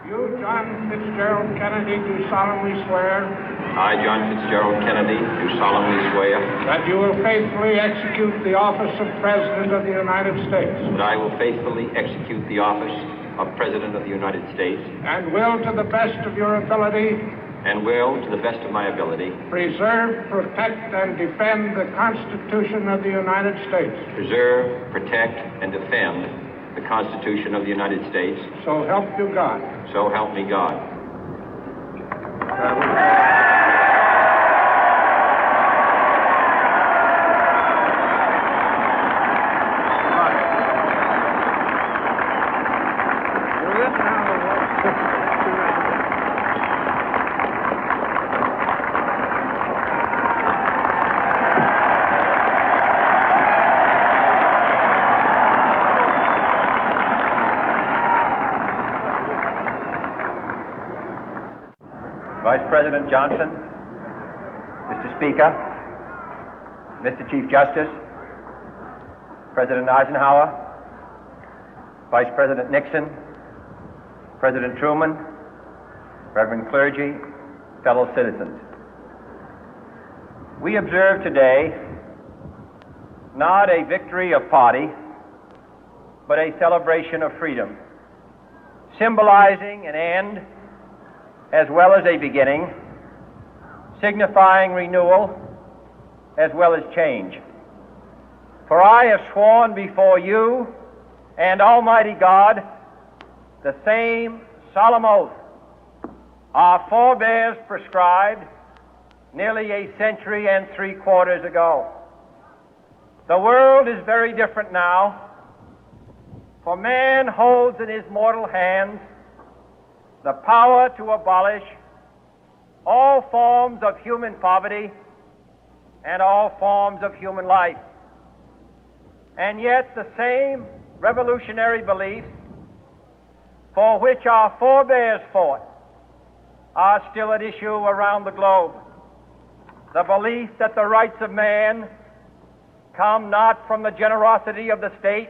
You, John Fitzgerald Kennedy, do solemnly swear. I, John Fitzgerald Kennedy, do solemnly swear. That you will faithfully execute the office of President of the United States. That I will faithfully execute the office of President of the United States. And will, to the best of your ability. And will, to the best of my ability. Preserve, protect, and defend the Constitution of the United States. Preserve, protect, and defend the Constitution of the United States. So help you God. So help me God. Vice President Johnson, Mr. Speaker, Mr. Chief Justice, President Eisenhower, Vice President Nixon, President Truman, Reverend clergy, fellow citizens. We observe today not a victory of party, but a celebration of freedom, symbolizing an end as well as a beginning, signifying renewal as well as change. For I have sworn before you and Almighty God the same solemn oath our forebears prescribed nearly a century and 3/4 ago. The world is very different now, for man holds in his mortal hands the power to abolish all forms of human poverty and all forms of human life. And yet the same revolutionary beliefs for which our forebears fought are still at issue around the globe. The belief that the rights of man come not from the generosity of the state,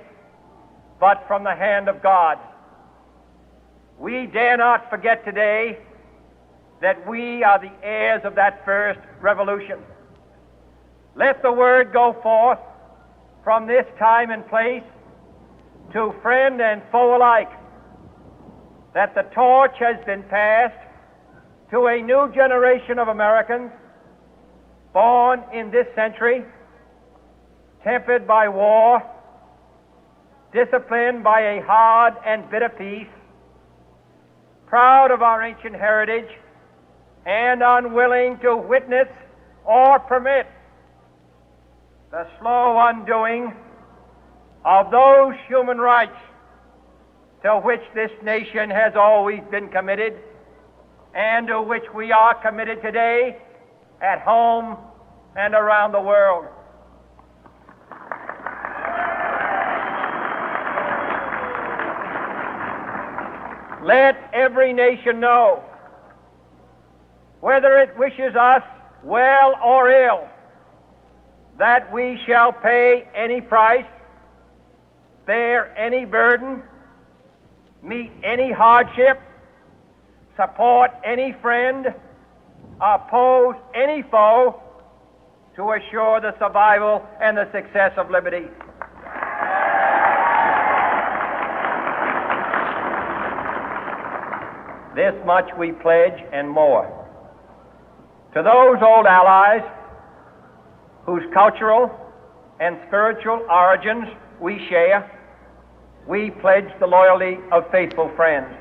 but from the hand of God. We dare not forget today that we are the heirs of that first revolution. Let the word go forth from this time and place to friend and foe alike that the torch has been passed to a new generation of Americans born in this century, tempered by war, disciplined by a hard and bitter peace, proud of our ancient heritage, and unwilling to witness or permit the slow undoing of those human rights to which this nation has always been committed and to which we are committed today at home and around the world. Let every nation know, whether it wishes us well or ill, that we shall pay any price, bear any burden, meet any hardship, support any friend, oppose any foe to assure the survival and the success of liberty. This much we pledge and more. To those old allies whose cultural and spiritual origins we share, we pledge the loyalty of faithful friends.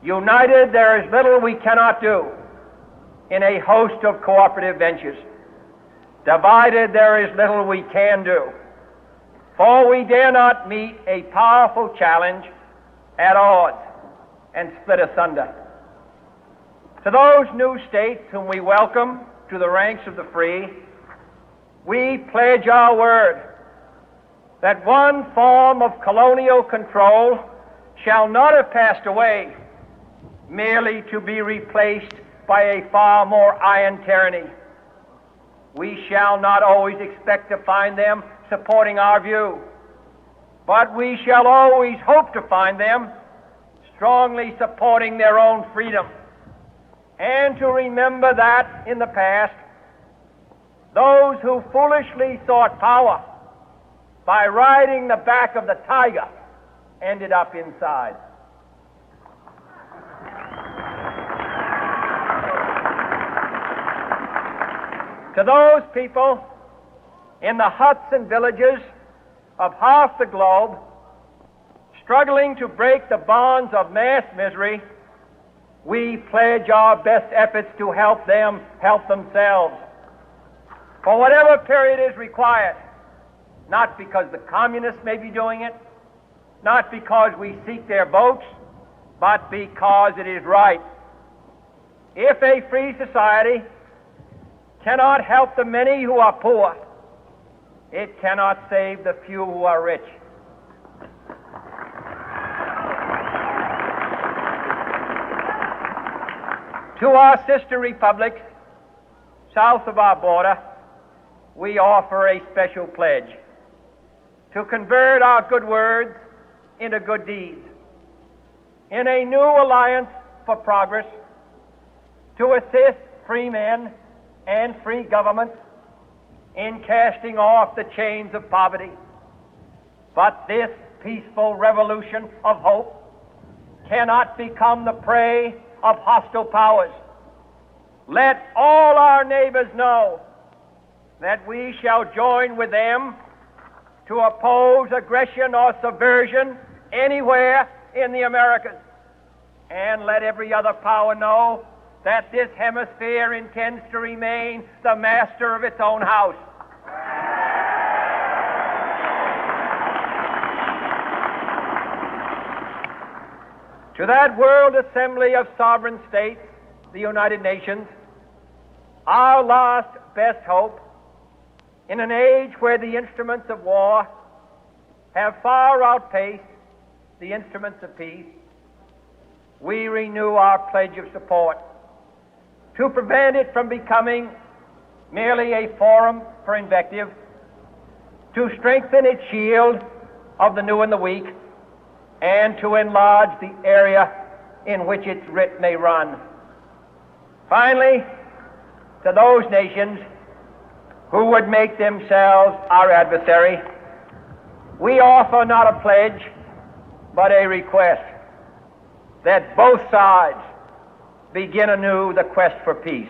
United, there is little we cannot do in a host of cooperative ventures. Divided, there is little we can do, for we dare not meet a powerful challenge at odds and split asunder. To those new states whom we welcome to the ranks of the free, we pledge our word that one form of colonial control shall not have passed away merely to be replaced by a far more iron tyranny. We shall not always expect to find them supporting our view, but we shall always hope to find them strongly supporting their own freedom, and to remember that in the past, those who foolishly sought power by riding the back of the tiger ended up inside. To those people in the huts and villages of half the globe struggling to break the bonds of mass misery, we pledge our best efforts to help them help themselves for whatever period is required, not because the communists may be doing it, not because we seek their votes, but because it is right. If a free society cannot help the many who are poor, it cannot save the few who are rich. To our sister republics south of our border, we offer a special pledge to convert our good words into good deeds, in a new alliance for progress, to assist free men and free governments in casting off the chains of poverty. But this peaceful revolution of hope cannot become the prey of hostile powers. Let all our neighbors know that we shall join with them to oppose aggression or subversion anywhere in the Americas. And let every other power know that this hemisphere intends to remain the master of its own house. To that World Assembly of Sovereign States, the United Nations, our last best hope, in an age where the instruments of war have far outpaced the instruments of peace, we renew our pledge of support to prevent it from becoming merely a forum for invective, to strengthen its shield of the new and the weak, and to enlarge the area in which its writ may run. Finally, to those nations who would make themselves our adversary, we offer not a pledge, but a request that both sides begin anew the quest for peace.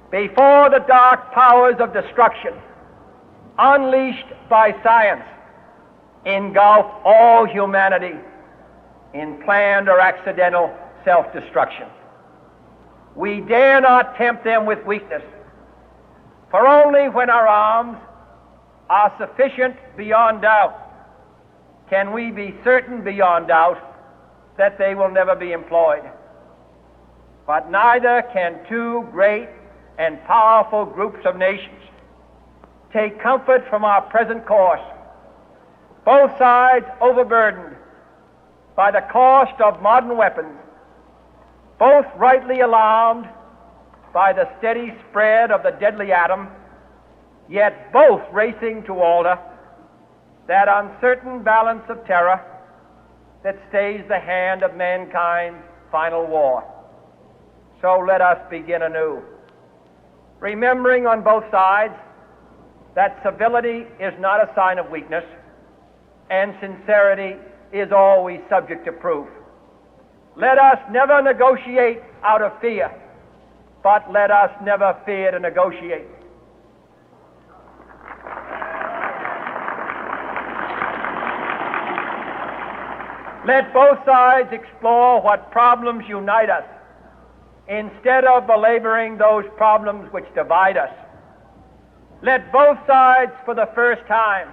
Before the dark powers of destruction, unleashed by science, engulf all humanity in planned or accidental self-destruction, we dare not tempt them with weakness, for only when our arms are sufficient beyond doubt can we be certain beyond doubt that they will never be employed. But neither can two great and powerful groups of nations take comfort from our present course, both sides overburdened by the cost of modern weapons, both rightly alarmed by the steady spread of the deadly atom, yet both racing to alter that uncertain balance of terror that stays the hand of mankind's final war. So let us begin anew, remembering on both sides that civility is not a sign of weakness, and sincerity is always subject to proof. Let us never negotiate out of fear, but let us never fear to negotiate. Let both sides explore what problems unite us, instead of belaboring those problems which divide us. Let both sides, for the first time,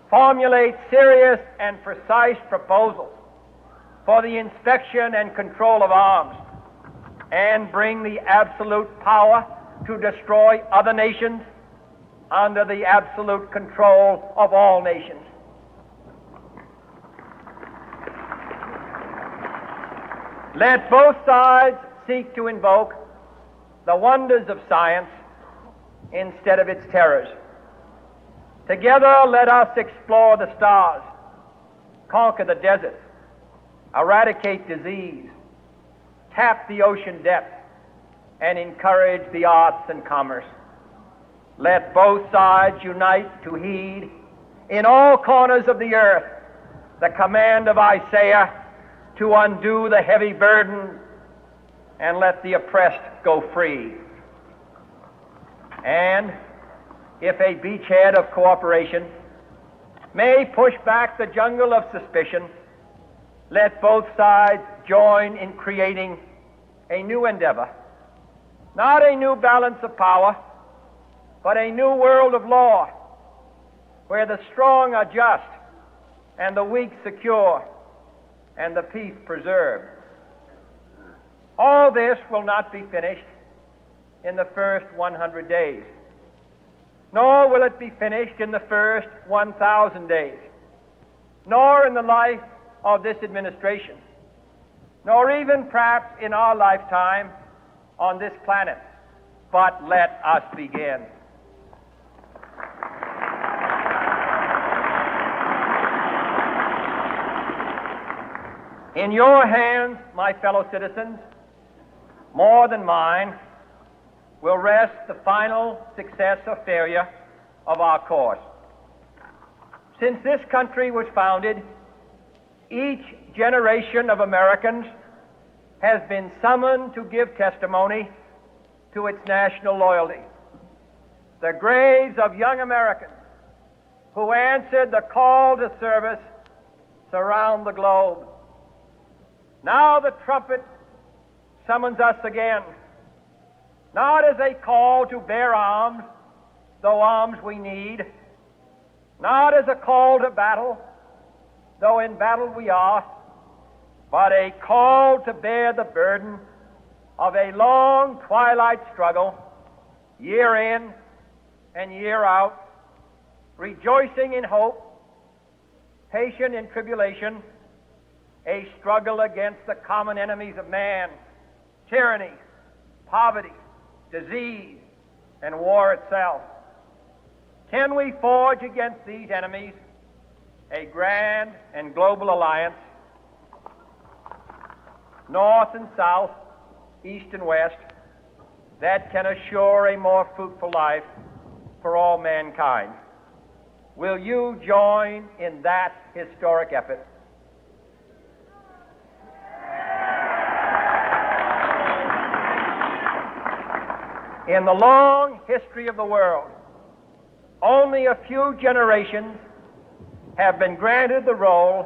formulate serious and precise proposals for the inspection and control of arms, and bring the absolute power to destroy other nations under the absolute control of all nations. Let both sides seek to invoke the wonders of science instead of its terrors. Together, let us explore the stars, conquer the deserts, eradicate disease, tap the ocean depths, and encourage the arts and commerce. Let both sides unite to heed in all corners of the earth the command of Isaiah to undo the heavy burden and let the oppressed go free. And if a beachhead of cooperation may push back the jungle of suspicion, let both sides join in creating a new endeavor, not a new balance of power, but a new world of law, where the strong are just and the weak secure and the peace preserved. All this will not be finished in the first 100 days, nor will it be finished in the first 1,000 days, nor in the life of this administration, nor even perhaps in our lifetime on this planet. But let us begin. In your hands, my fellow citizens, more than mine, will rest the final success or failure of our course. Since this country was founded, each generation of Americans has been summoned to give testimony to its national loyalty. The graves of young Americans who answered the call to service surround the globe. Now the trumpet summons us again, not as a call to bear arms, though arms we need, not as a call to battle, though in battle we are, but a call to bear the burden of a long twilight struggle, year in and year out, rejoicing in hope, patient in tribulation, a struggle against the common enemies of man, tyranny, poverty, disease, and war itself. Can we forge against these enemies a grand and global alliance, north and south, east and west, that can assure a more fruitful life for all mankind? Will you join in that historic effort? In the long history of the world, only a few generations have been granted the role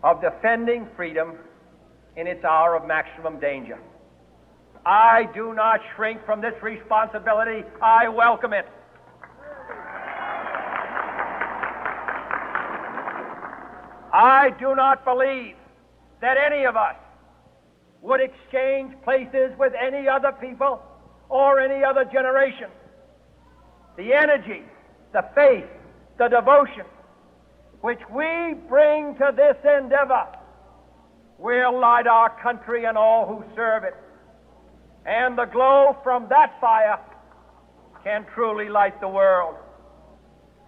of defending freedom in its hour of maximum danger. I do not shrink from this responsibility. I welcome it. I do not believe that any of us would exchange places with any other people or any other generation. The energy, the faith, the devotion which we bring to this endeavor will light our country and all who serve it. And the glow from that fire can truly light the world.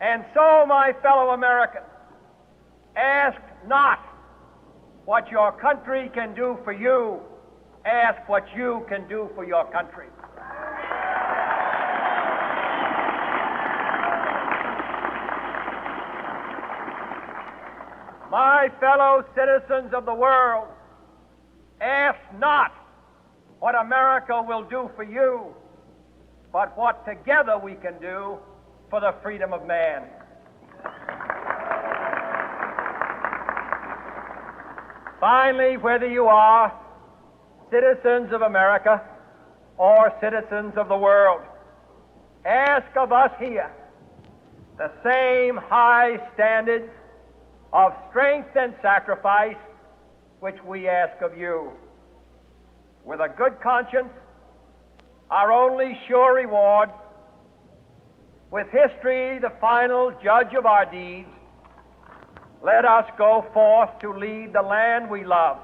And so, my fellow Americans, ask not what your country can do for you. Ask what you can do for your country. My fellow citizens of the world, ask not what America will do for you, but what together we can do for the freedom of man. Finally, whether you are citizens of America or citizens of the world, ask of us here the same high standards of strength and sacrifice which we ask of you. With a good conscience, our only sure reward, with history the final judge of our deeds, let us go forth to lead the land we love